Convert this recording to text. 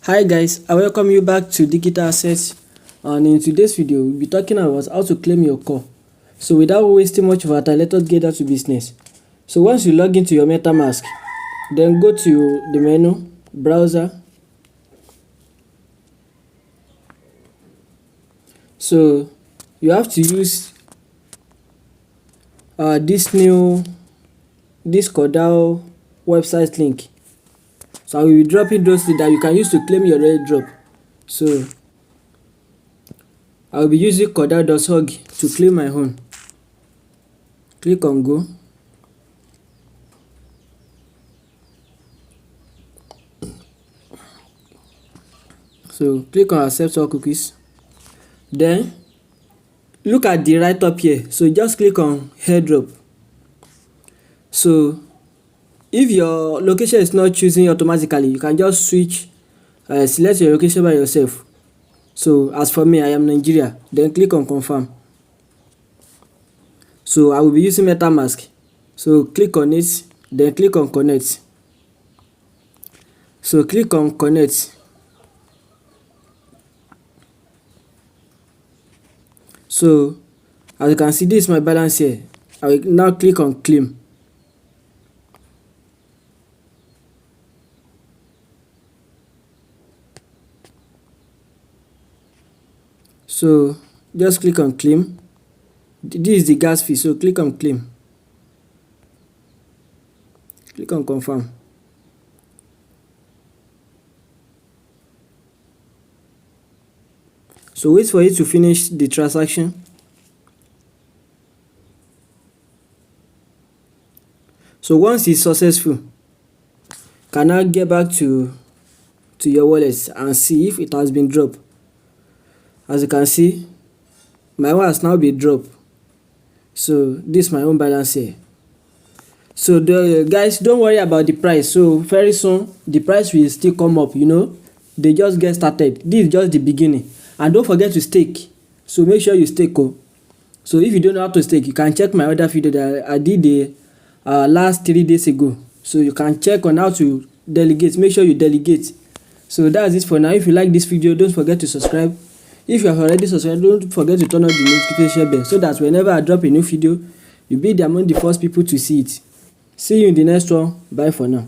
Hi guys, I welcome you back to Digital Assets, and in today's video we'll be talking about how to claim your core. So without wasting much of our time, let us get down to business. So once you log into your MetaMask, then go to the menu, browser. So you have to use this Core website link. So I will be dropping those things that you can use to claim your airdrop. So I will be using Core.org to claim my own. Click on go. So click on accept all cookies. Then look at the right up here. So just click on airdrop. So if your location is not choosing automatically, you can just select your location by yourself. So as for me, I am Nigeria. Then click on confirm. So I will be using MetaMask. So click on it, then click on connect. So click on connect. So as you can see, this is my balance here. I will now click on claim. So just click on claim. This is the gas fee, so click on claim. Click on confirm. So wait for it to finish the transaction. So once it's successful, you can now get back to your wallet and see if it has been dropped. As you can see, my one has now been dropped. So this is my own balance here. So guys, don't worry about the price. So very soon the price will still come up. They just get started. This is just the beginning. And don't forget to stake. So make sure you stake. So if you don't know how to stake, you can check my other video that I did the last 3 days ago. So you can check on how to delegate. Make sure you delegate. So that's it for now. If you like this video, don't forget to subscribe. If you have already subscribed, don't forget to turn on the notification bell so that whenever I drop a new video, you'll be among the first people to see it. See you in the next one. Bye for now.